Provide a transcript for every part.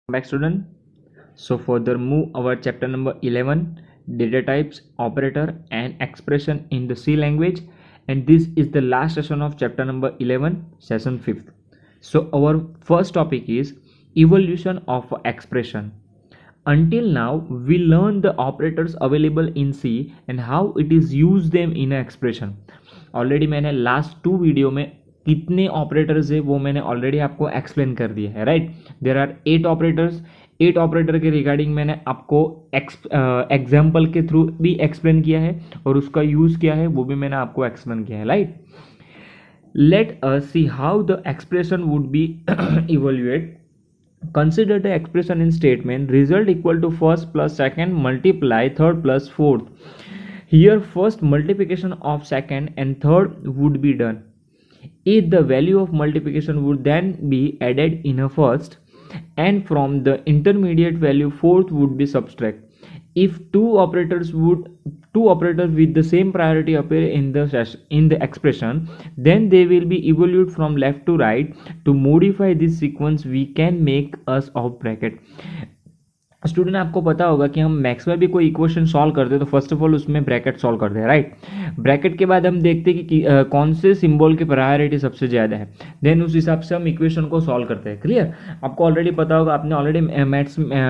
Back student. So further move our chapter number 11, data types, operator and expression in the C language, and this is the last session of chapter number 11, session 5th. So our first topic is evolution of expression. Until now we learned the operators available in C and how it is used them in an expression. Already मैंने last 2 video में कितने operators है वो मैंने already आपको explain कर दिया है, right. There are 8 operators. 8 operator के रिगार्डिंग मैंने आपको एग्जाम्पल के थ्रू भी एक्सप्लेन किया है और उसका यूज़ किया है वो भी मैंने आपको एक्सप्लेन किया है, right. Let us see how the expression would be evaluate. Consider the expression in statement result equal to first plus second multiply third plus fourth. Here first multiplication of second and third would be done. If the value of multiplication would then be added in a first and from the intermediate value fourth would be subtract. If two operators with the same priority appear in the expression, then they will be evaluated from left to right. To modify this sequence we can make use of bracket. Student आपको पता होगा कि हम maths में भी कोई equation solve करते हैं तो फर्स्ट ऑफ ऑल उसमें ब्रैकेट सॉल्व करते हैं, राइट. ब्रैकेट के बाद हम देखते हैं कि कौन से सिंबल की प्रायोरिटी सबसे ज़्यादा है, देन उस हिसाब से हम इक्वेशन को सॉल्व करते हैं. क्लियर. आपको ऑलरेडी पता होगा, आपने ऑलरेडी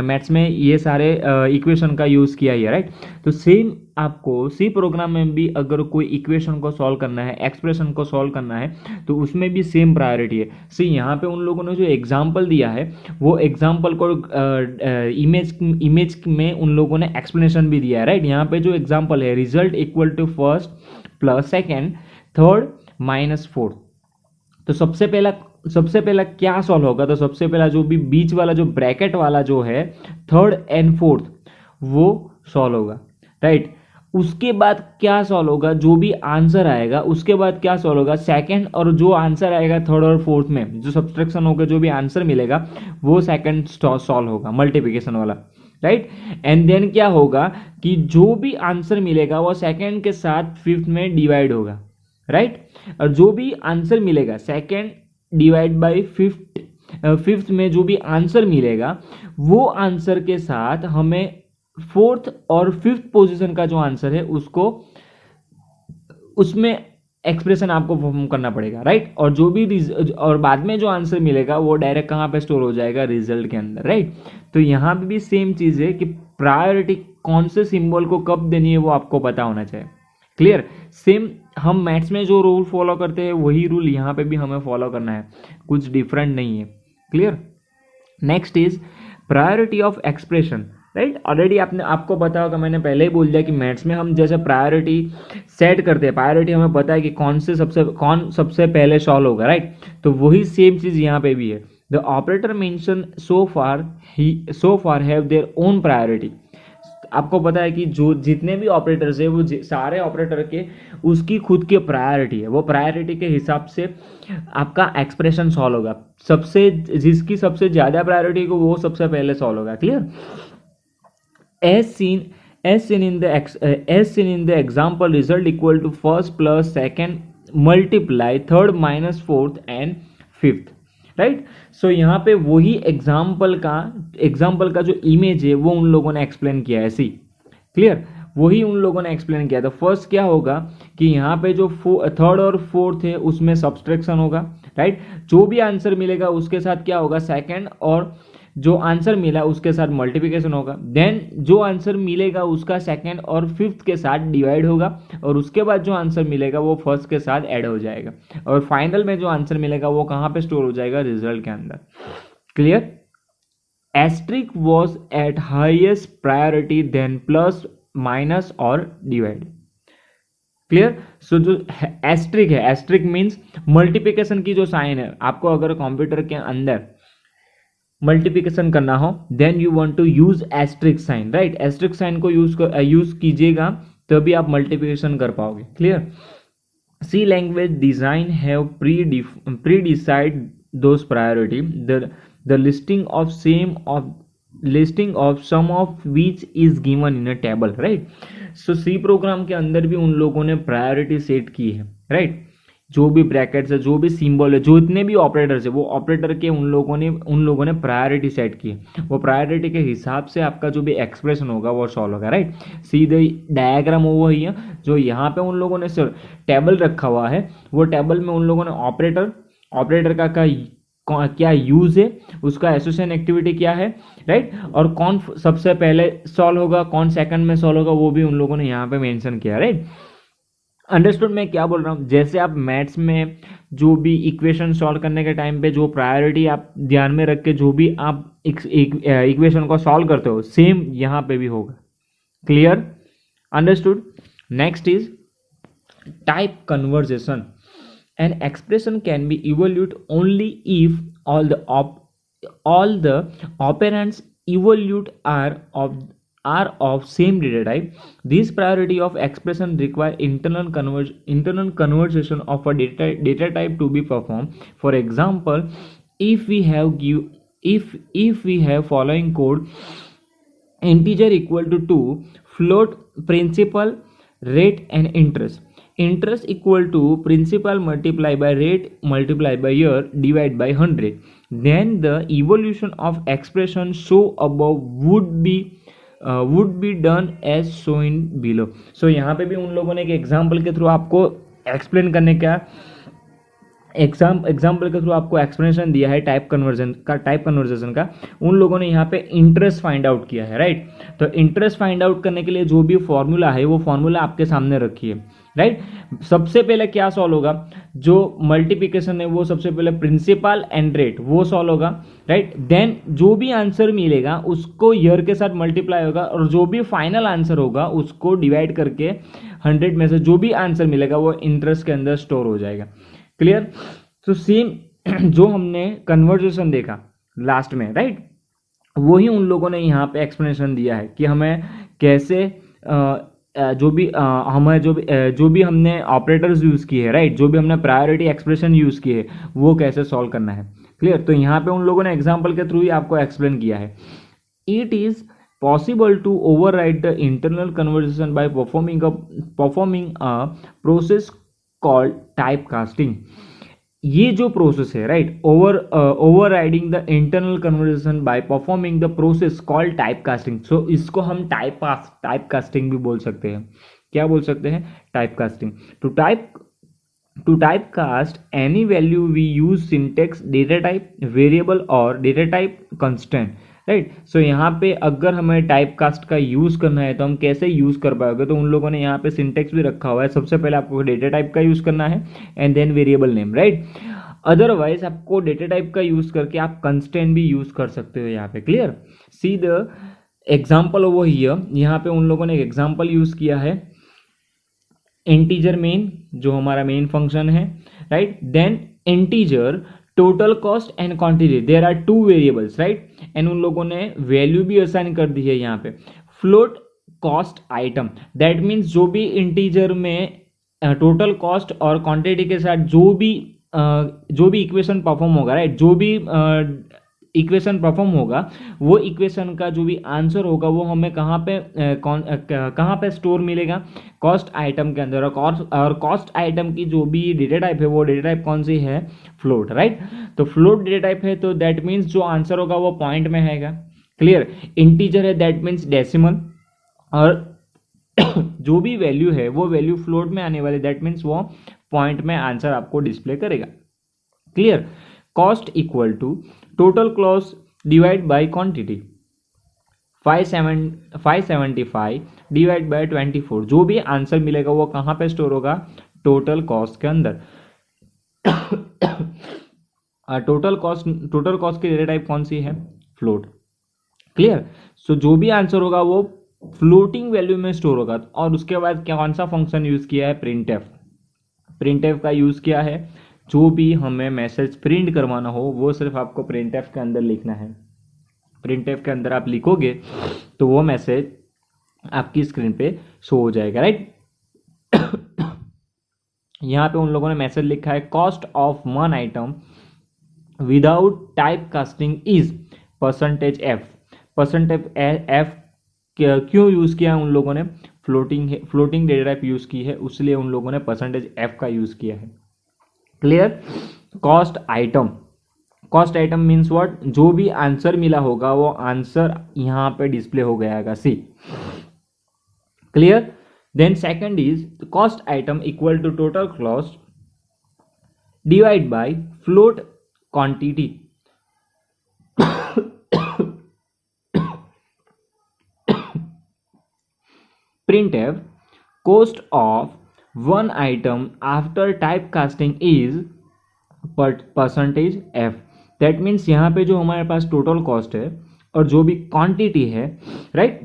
मैथ्स में ये सारे इक्वेशन का यूज़ किया है, राइट. तो सेम आपको सी प्रोग्राम में भी अगर कोई इक्वेशन को सॉल्व करना है, एक्सप्रेशन को सॉल्व करना है, तो उसमें भी सेम प्रायोरिटी है. सी यहाँ पे उन लोगों ने जो एग्जाम्पल दिया है वो एग्जाम्पल को इमेज में उन लोगों ने एक्सप्लेनेशन भी दिया है, राइट. यहाँ पे जो एग्जाम्पल है result equal to first plus second third minus fourth. तो सबसे पहला क्या सॉल्व होगा, तो सबसे पहला जो भी बीच वाला जो ब्रैकेट वाला जो है थर्ड एंड फोर्थ वो सॉल्व होगा, राइट. उसके बाद क्या सॉल्व होगा, जो भी आंसर आएगा उसके बाद क्या सॉल्व होगा सेकंड, और जो आंसर आएगा थर्ड और फोर्थ में जो सब्सट्रैक्शन होगा जो भी आंसर मिलेगा वो सेकंड सॉल्व होगा मल्टीप्लिकेशन वाला, राइट. एंड देन क्या होगा कि जो भी आंसर मिलेगा वो सेकंड के साथ फिफ्थ में डिवाइड होगा, राइट. और जो भी आंसर मिलेगा सेकंड डिवाइड बाई फिफ्थ में जो भी आंसर मिलेगा वो आंसर के साथ हमें फोर्थ और फिफ्थ पोजीशन का जो आंसर है उसको उसमें एक्सप्रेशन आपको परफॉर्म करना पड़ेगा, राइट. और जो भी और बाद में जो आंसर मिलेगा वो डायरेक्ट कहाँ पे स्टोर हो जाएगा, रिजल्ट के अंदर, राइट. तो यहाँ पे भी सेम चीज़ है कि प्रायोरिटी कौन से सिंबल को कब देनी है वो आपको पता होना चाहिए. क्लियर. सेम हम मैथ्स में जो रूल फॉलो करते हैं वही रूल यहाँ पे भी हमें फॉलो करना है, कुछ डिफरेंट नहीं है. Clear. Next is priority of expression, right. Already आपको पता होगा, मैंने पहले ही बोल दिया कि मैथ्स में हम जैसे प्रायोरिटी सेट करते हैं, प्रायोरिटी हमें पता है कि कौन सबसे पहले सॉल्व होगा, राइट. तो वही सेम चीज़ यहाँ पे भी है. The operator mention so far have their own priority. आपको पता है कि जो जितने भी ऑपरेटर्स है वो सारे ऑपरेटर के उसकी खुद की प्रायोरिटी है, वो प्रायोरिटी के हिसाब से आपका एक्सप्रेशन सॉल्व होगा. जिसकी सबसे ज़्यादा प्रायोरिटी को वो सबसे पहले सॉल्व होगा. Clear. As seen in the example result equal to first plus second multiply third minus fourth and fifth, right. So यहाँ पे वही एग्जाम्पल का जो इमेज है वो उन लोगों ने एक्सप्लेन किया है. सी क्लियर. वही उन लोगों ने एक्सप्लेन किया. तो फर्स्ट क्या होगा कि यहाँ पे जो थर्ड और फोर्थ है उसमें सब्सट्रैक्शन होगा, राइट. जो भी आंसर मिलेगा उसके साथ क्या होगा सेकंड, और जो आंसर मिला उसके साथ मल्टीप्लिकेशन होगा. देन जो आंसर मिलेगा उसका सेकंड और फिफ्थ के साथ डिवाइड होगा, और उसके बाद जो आंसर मिलेगा वो फर्स्ट के साथ ऐड हो जाएगा, और फाइनल में जो आंसर मिलेगा वो कहाँ पे स्टोर हो जाएगा, रिजल्ट के अंदर. Clear. Asterisk was at highest priority then plus minus और डिवाइड. क्लियर. सो जो एस्ट्रिक है, एस्ट्रिक मीन्स मल्टीप्लिकेशन की जो साइन है, आपको अगर कंप्यूटर के अंदर मल्टीप्लिकेशन करना हो then you want to use asterisk sign, right. Asterisk sign को यूज कीजिएगा तभी आप मल्टीप्लिकेशन कर पाओगे. Clear. C language design have pre decide those priority. The listing of some of which is given in a table, right. So C program के अंदर भी उन लोगों ने प्रायोरिटी सेट की है, राइट. जो भी ब्रैकेट्स है, जो भी सिंबल है, जो इतने भी ऑपरेटर्स है, वो ऑपरेटर के उन लोगों ने प्रायोरिटी सेट की है। वो प्रायोरिटी के हिसाब से आपका जो भी एक्सप्रेशन होगा वो सॉल्व होगा, राइट। सीधे डायग्राम वो ही है जो यहाँ पे उन लोगों ने टेबल रखा हुआ है, वो टेबल में उन लोगों ने ऑपरेटर ऑपरेटर क्या यूज है, उसका एसोसिएशन एक्टिविटी क्या है, राइट, और कौन सबसे पहले सॉल्व होगा, कौन सेकंड में सॉल्व होगा, वो भी उन लोगों ने यहाँ पे मेंशन किया, राइट। अंडरस्टूड मैं क्या बोल रहा हूँ? जैसे आप मैथ्स में जो भी इक्वेशन सॉल्व करने के टाइम पे जो प्रायोरिटी आप ध्यान में रख के जो भी आप इक्वेशन को सॉल्व करते हो, सेम यहाँ पे भी होगा। Clear? Understood. Next is type conversation. An expression can be evaluated only if all the operands evaluate are of same data type. This priority of expression require internal conversion of a data type to be performed. For example, if we have following code: integer equal to 2, float principal, rate and interest equal to principal multiply by rate multiply by year divide by 100, then the evolution of expression show above would be done as shown below. So यहाँ पे भी उन लोगों ने एक example के through आपको explain करने का एग्जाम्पल के थ्रू आपको एक्सप्लेनेशन दिया है टाइप कन्वर्जेशन का। उन लोगों ने यहाँ पे इंटरेस्ट फाइंड आउट किया है, राइट। तो इंटरेस्ट फाइंड आउट करने के लिए जो भी फॉर्मूला है वो फॉर्मूला आपके सामने रखिए, राइट। सबसे पहले क्या सॉल्व होगा? जो मल्टीप्लिकेशन है वो सबसे पहले प्रिंसिपल एंड रेट वो सॉल्व होगा, राइट। देन जो भी आंसर मिलेगा उसको ईयर के साथ मल्टीप्लाई होगा और जो भी फाइनल आंसर होगा उसको डिवाइड करके 100 में से जो भी आंसर मिलेगा वो इंटरेस्ट के अंदर स्टोर हो जाएगा। क्लियर? तो सेम जो हमने कन्वर्जेशन देखा लास्ट में, राइट, वही उन लोगों ने यहाँ पे एक्सप्लेनेशन दिया है कि हमें कैसे जो भी हमने ऑपरेटर्स यूज किए हैं, राइट, जो भी हमने प्रायोरिटी एक्सप्रेशन यूज किए है वो कैसे सॉल्व करना है। क्लियर? तो यहाँ पे उन लोगों ने एग्जाम्पल के थ्रू ही आपको एक्सप्लेन किया है। It is possible to override the internal conversation by performing a process called typecasting. ये जो प्रोसेस है, right, overriding the internal conversation by performing the process called typecasting. So इसको हम टाइपकास्टिंग भी बोल सकते हैं। क्या बोल सकते हैं? Typecasting. To typecast any value we use syntax, data type, variable और data type constant, right. So यहाँ पे अगर हमें टाइपकास्ट का यूज करना है तो हम कैसे यूज कर पाओगे? तो उन लोगों ने यहाँ पे सिंटेक्स भी रखा हुआ है। सबसे पहले आपको डेटा टाइप का यूज करना है and then variable name, right. Otherwise आपको डेटा टाइप का यूज करके आप कंस्टेंट भी यूज कर सकते हो यहाँ पे। Clear? See the example over here. यहाँ पे उन लोगों ने एक एग्जाम्पल यूज किया है, इंटीजर मेन, जो हमारा मेन फंक्शन है, right. Then integer, total cost and quantity, there are 2 variables, right, and उन लोगों ने वैल्यू भी असाइन कर दी है यहाँ पे। Float cost item, that means जो भी इंटीजर में टोटल कॉस्ट और क्वांटिटी के साथ जो भी इक्वेशन परफॉर्म होगा, राइट, जो भी इक्वेशन परफॉर्म होगा वो इक्वेशन का जो भी आंसर होगा वो हमें कहाँ पे स्टोर मिलेगा? कॉस्ट आइटम के अंदर। और कॉस्ट आइटम की जो भी डेटा टाइप है वो डेटा टाइप कौन सी है? Float, right. तो फ्लोट डेटा टाइप है तो दैट मीन्स जो आंसर होगा वो पॉइंट में आएगा। क्लियर? इंटीजर है दैट मीन्स डेसिमल, और जो भी वैल्यू है वो वैल्यू फ्लोट में आने वाली, दैट मीन्स वो पॉइंट में आंसर आपको डिस्प्ले करेगा। Clear? Cost equal to total cost divide by quantity, 575 divide by 24। जो भी आंसर मिलेगा वो कहाँ पे स्टोर होगा? टोटल कॉस्ट के अंदर। टोटल कॉस्ट की डेटा टाइप कौन सी है? फ्लोट। क्लियर? सो जो भी आंसर होगा वो फ्लोटिंग वैल्यू में स्टोर होगा। और उसके बाद कौन सा फंक्शन यूज किया है? प्रिंटफ का यूज किया है। जो भी हमें मैसेज प्रिंट करवाना हो वो सिर्फ आपको प्रिंटफ के अंदर लिखना है। प्रिंटफ के अंदर आप लिखोगे तो वो मैसेज आपकी स्क्रीन पे शो हो जाएगा, राइट। यहाँ पे उन लोगों ने मैसेज लिखा है, cost of one item without type casting is %f। %f क्यों यूज किया है उन लोगों ने? फ्लोटिंग डेटा टाइप यूज की है, इसलिए उन लोगों ने %f का यूज किया है। Clear. Cost item, cost item means what, जो भी आंसर मिला होगा वो आंसर यहाँ पे डिस्प्ले हो गया C. Clear. Then second is cost item equal to total cost divide by float quantity. printf cost of one item after typecasting is percentage F. That means यहाँ पे जो हमारे पास टोटल कॉस्ट है और जो भी क्वांटिटी है, राइट,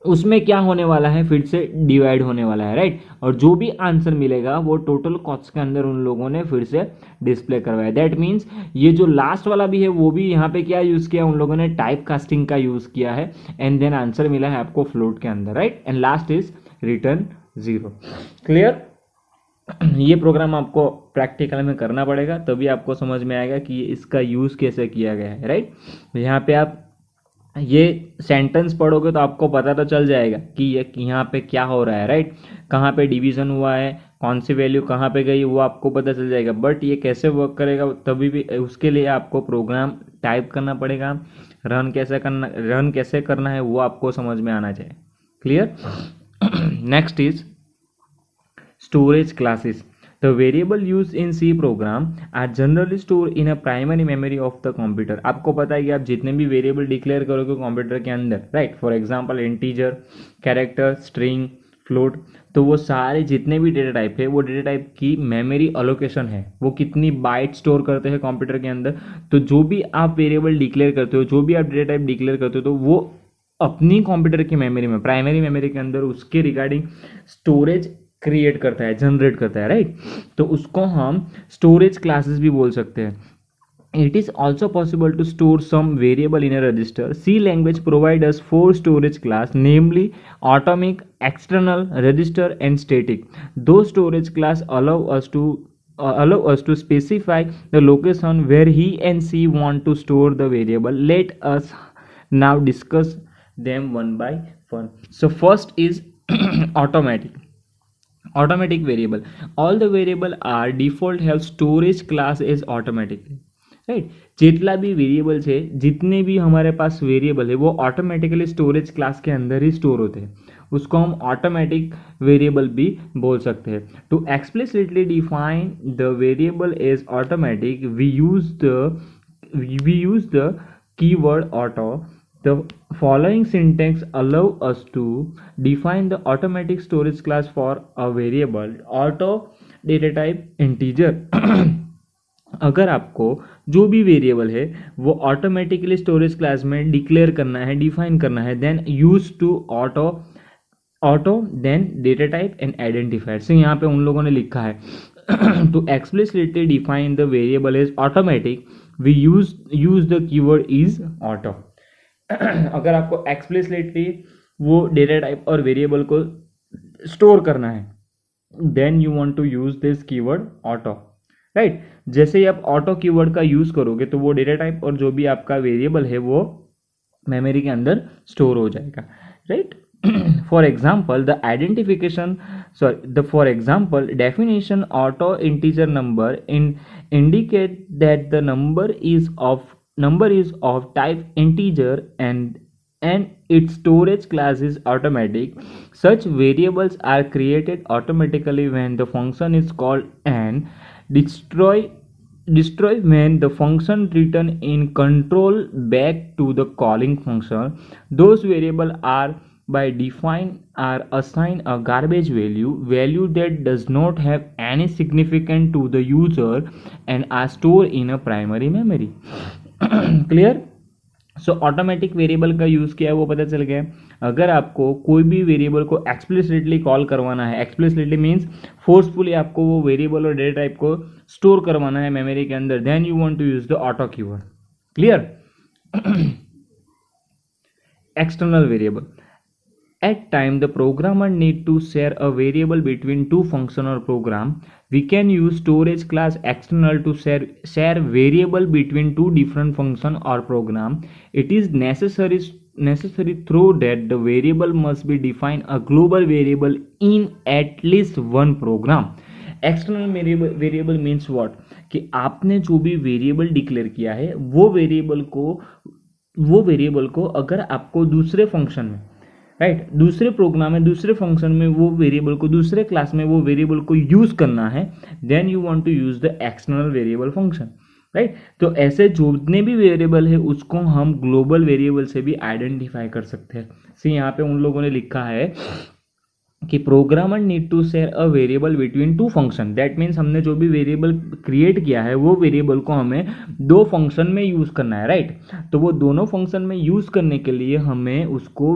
उसमें क्या होने वाला है, फिर से डिवाइड होने वाला है, राइट, और जो भी आंसर मिलेगा वो टोटल कॉस्ट के अंदर उन लोगों ने फिर से डिस्प्ले करवाया। दैट मीन्स ये जो लास्ट वाला भी है वो भी यहाँ पे क्या यूज़ किया, उन लोगों ने टाइप कास्टिंग का यूज़ किया है, एंड देन आंसर मिला है आपको फ्लोट के अंदर, right, and last is return 0। Clear. ये प्रोग्राम आपको प्रैक्टिकल में करना पड़ेगा, तभी आपको समझ में आएगा कि इसका यूज़ कैसे किया गया है, राइट। यहाँ पे आप ये सेंटेंस पढ़ोगे तो आपको पता तो चल जाएगा कि ये यहाँ पे क्या हो रहा है, राइट, कहाँ पे डिवीजन हुआ है, कौन सी वैल्यू कहाँ पे गई, वो आपको पता चल जाएगा। बट ये कैसे वर्क करेगा तभी भी उसके लिए आपको प्रोग्राम टाइप करना पड़ेगा, रन कैसे करना है वो आपको समझ में आना चाहिए। Clear. Next is storage classes. The variable used in C program are generally stored in a primary memory of the computer. आपको पता है कि आप जितने भी वेरिएबल डिक्लेयर करोगे कंप्यूटर के अंदर, right, for example integer, character, string, float, तो वो सारे जितने भी डेटा टाइप है वो डेटा टाइप की मेमोरी अलोकेशन है, वो कितनी बाइट स्टोर करते हैं कंप्यूटर के अंदर। तो जो भी आप वेरिएबल डिक्लेयर करते हो, जो भी आप डेटा टाइप डिक्लेयर करते हो, तो वो अपनी कंप्यूटर की मेमोरी में, प्राइमरी मेमोरी के अंदर उसके रिगार्डिंग स्टोरेज क्रिएट करता है, जनरेट करता है, राइट। तो उसको हम स्टोरेज क्लासेस भी बोल सकते हैं। It is also possible to store some variable in a register. C language provides us 4 storage class, namely atomic, external, register, and static. Those storage class allow us to specify the location where he and she want to store the variable. Let us now discuss them one by one. So first is automatic variable. All the variable are default have storage class as automatically, right. जितना भी variable है, जितने भी हमारे पास variable है वो automatically storage class के अंदर ही स्टोर होते हैं, उसको हम ऑटोमेटिक वेरिएबल भी बोल सकते हैं। To explicitly define the variable as automatic we use the keyword auto. The following syntax allow us to define the automatic storage class for a variable auto data type integer। अगर आपको जो भी variable है वो automatically storage class में declare करना है, define करना है, then use to auto then data type and identifier. से यहाँ पे उन लोगों ने लिखा है to explicitly define the variable is automatic we use the keyword is auto. अगर आपको एक्सप्लिसिटली वो डेटा टाइप और वेरिएबल को स्टोर करना है, then you want to use this keyword auto, right. जैसे ही आप ऑटो कीवर्ड का यूज करोगे तो वो डेटा टाइप और जो भी आपका वेरिएबल है वो मेमोरी के अंदर स्टोर हो जाएगा, right. For example definition auto integer number indicate that the number is of type integer and its storage class is automatic. Such variables are created automatically when the function is called and destroy when the function return in control back to the calling function. Those variables are by define are assigned a garbage value that does not have any significance to the user and are stored in a primary memory। Clear. So automatic variable का use किया है वो पता चल गया। अगर आपको कोई भी वेरिएबल को एक्सप्लिसिटली कॉल करवाना है, एक्सप्लिसिटली मीन्स फोर्सफुली आपको वो वेरिएबल और डेटा टाइप को स्टोर करवाना है मेमोरी के अंदर, then you want to use the auto keyword. Clear. External variable. At time the programmer need to share a variable between two function or program. We can use storage class external to share variable between two different function or program. It is necessary through that the variable must be defined a global variable in at least one program external variable means what, कि आपने जो भी variable declare किया है वो variable को अगर आपको दूसरे फंक्शन में, राइट, दूसरे प्रोग्राम में, दूसरे फंक्शन में वो वेरिएबल को, दूसरे क्लास में वो वेरिएबल को यूज करना है, then you want to use the external variable function, right. तो ऐसे जितने भी वेरिएबल है उसको हम ग्लोबल वेरिएबल से भी आइडेंटिफाई कर सकते हैं। सी यहाँ पे उन लोगों ने लिखा है कि programmer need to share a variable between two function, that means हमने जो भी वेरिएबल क्रिएट किया है वो वेरिएबल को हमें दो फंक्शन में यूज करना है, राइट। तो वो दोनों फंक्शन में यूज करने के लिए हमें इसको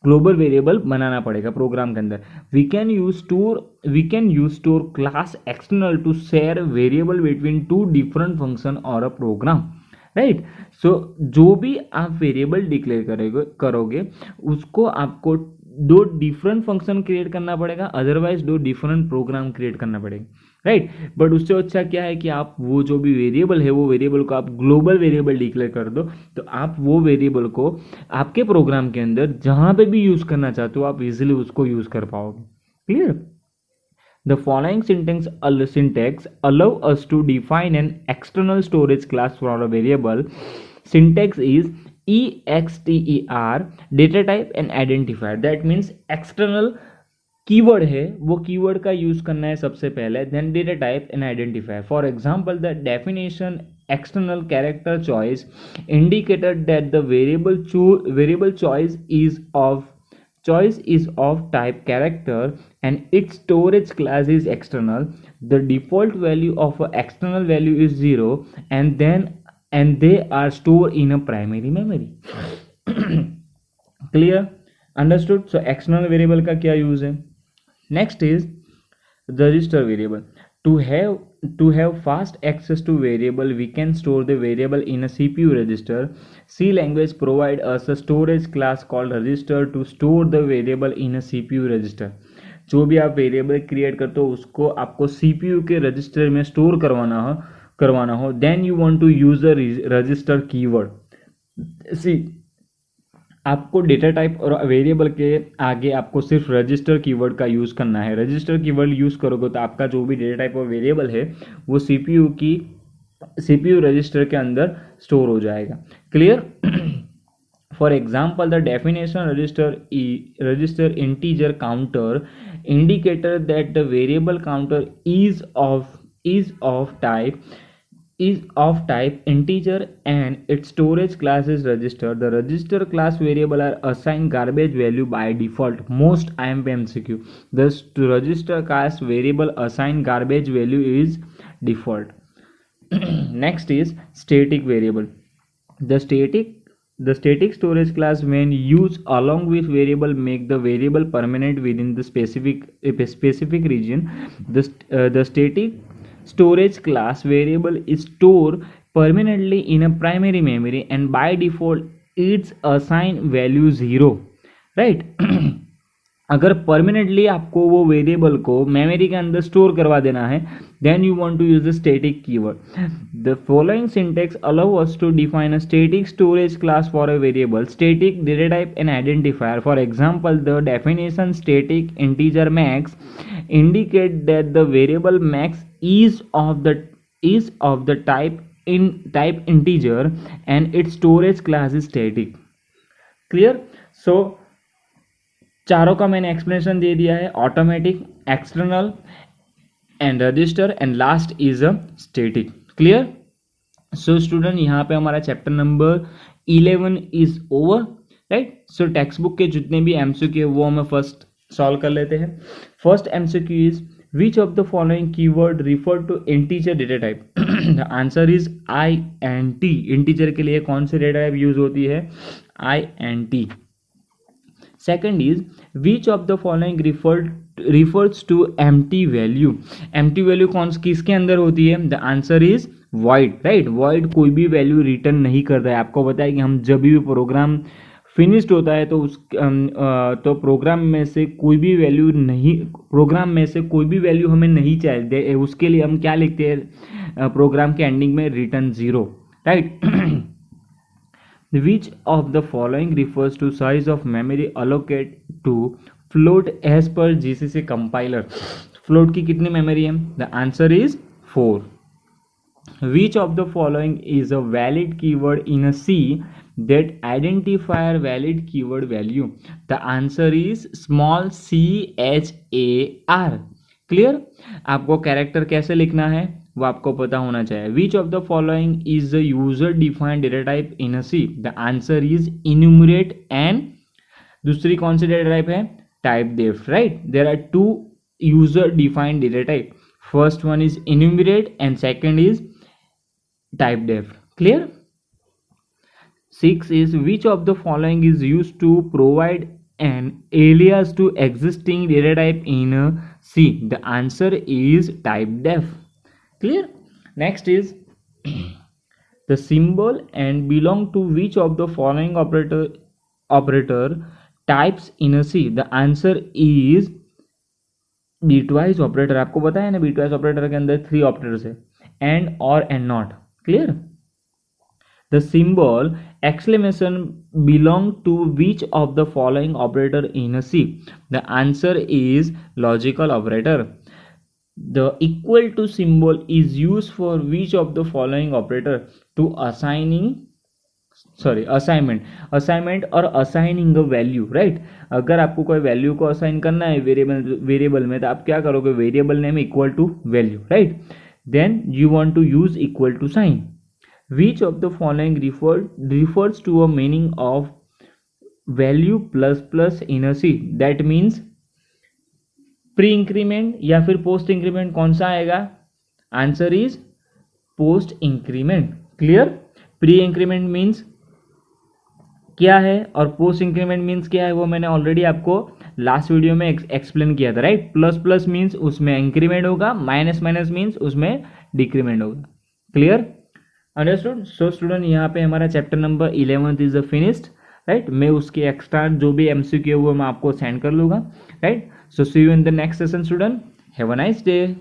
ग्लोबल वेरिएबल बनाना पड़ेगा प्रोग्राम के अंदर। We can use store class external to share variable between two different function और अ प्रोग्राम, राइट। सो जो भी आप वेरिएबल डिक्लेयर करोगे उसको आपको दो डिफरेंट फंक्शन क्रिएट करना पड़ेगा, अदरवाइज दो डिफरेंट प्रोग्राम क्रिएट करना पड़ेगा, राइट। बट उससे अच्छा क्या है कि आप वो जो भी वेरिएबल है वो वेरिएबल को आप ग्लोबल वेरिएबल डिक्लेयर कर दो, तो आप वो वेरिएबल को आपके प्रोग्राम के अंदर जहां पे भी यूज करना चाहते हो आप इजिली उसको यूज कर पाओगे। Clear? The following syntax allow us to define an external storage class for a variable. Syntax is exter data type and identifier. That means external keyword है वो कीवर्ड का यूज करना है सबसे पहले, then data type and identifier. For example the definition external character choice indicated that the variable choice is of type character and its storage class is external. The default value of a external value is 0 and they are stored in a primary memory. Clear? Understood? So external variable का क्या use है? Next is register variable. To have fast access to variable, we can store the variable in a CPU register. C language provide us a storage class called register to store the variable in a CPU register. जो भी आप variable create करते हो उसको आपको CPU के register में store करवाना हो then you want to use the register keyword. C आपको डेटा टाइप और वेरिएबल के आगे आपको सिर्फ रजिस्टर कीवर्ड का यूज़ करना है। रजिस्टर कीवर्ड यूज़ करोगे तो आपका जो भी डेटा टाइप और वेरिएबल है वो सीपीयू रजिस्टर के अंदर स्टोर हो जाएगा। Clear? For example the definition register integer counter indicator that the variable counter is of type integer and its storage class is register. The register class variable are assigned garbage value by default. Most IMP MCQ. The register class variable assigned garbage value is default. Next is static variable. The static storage class when used along with variable make the variable permanent within the specific region. The static storage class variable is stored permanently in a primary memory and by default its assigned value 0, right? अगर permanently आपको वो variable को memory के अंदर store करवा देना है then you want to use the static keyword. The following syntax allow us to define a static storage class for a variable, static data type and identifier. For example the definition static integer max indicate that the variable max is of the type integer and its storage class is static. Clear? So चारों का मैंने explanation दे दिया है, automatic, external and register and last is a static. Clear? So student यहाँ पे हमारा chapter number 11 is over, right. So text book के जितने भी एमसीक्यू है वो हमें फर्स्ट सॉल्व कर लेते हैं। First MCQ is which of the following keyword refer to integer data type? The answer is INT। Integer के लिए कौन से डेटा टाइप यूज होती है? INT। Second is which of the following refers to empty value? empty value किसके अंदर होती है? The answer is void, right. void कोई भी वैल्यू रिटर्न नहीं करता है। आपको पता है कि हम जब भी प्रोग्राम फिनिश्ड होता है तो प्रोग्राम में से कोई भी वैल्यू हमें नहीं चाहिए, उसके लिए हम क्या लिखते हैं प्रोग्राम के एंडिंग में? Return 0, right. Which of the following refers to size of memory allocated to float as per GCC compiler, float की कितनी मेमोरी है? The answer is 4. Which of the following is a valid keyword in a C that identifier valid keyword value? The answer is small char. Clear? आपको character कैसे लिखना है वो आपको पता होना चाहिए. Which of the following is a user defined data type in a C? The answer is enumerate and दूसरी कौन सी डेटा टाइप है? Typedef. Right, there are two user defined data type. First one is enumerate and second is type def. Clear? 6 is which of the following is used to provide an alias to existing data type in C? The answer is type def. Clear? Next is the symbol and belong to which of the following operator types in a C? The answer is bitwise operator. आपको पता है ना bitwise operator के अंदर 3 operators है, and, or, and not. Clear? The symbol exclamation belong to which of the following operator in a C? The answer is logical operator. The equal to symbol is used for which of the following operator? To assignment और assigning a value. Right, अगर आपको कोई value को assign करना है variable में तो आप क्या करोगे? Variable name equal to value. Right, then you want to use equal to sign. Which of the following refers to a meaning of value plus plus in a C? That means pre increment या फिर post increment, कौन सा आएगा? Answer is post increment. Clear? Pre increment means क्या है और post increment means क्या है वो मैंने ऑलरेडी आपको लास्ट वीडियो में एक्सप्लेन किया था. राइट, प्लस प्लस मीन्स उसमें इंक्रीमेंट होगा, माइनस माइनस मीन्स उसमें डिक्रीमेंट होगा. क्लियर? अंडरस्टूड? सो स्टूडेंट, यहाँ पे हमारा chapter number 11 is finished. Right, मैं उसके एक्स्ट्रा जो भी एमसीक्यू है वो मैं आपको सेंड कर लूँगा. Right, so see you in the next session student. Have a nice day.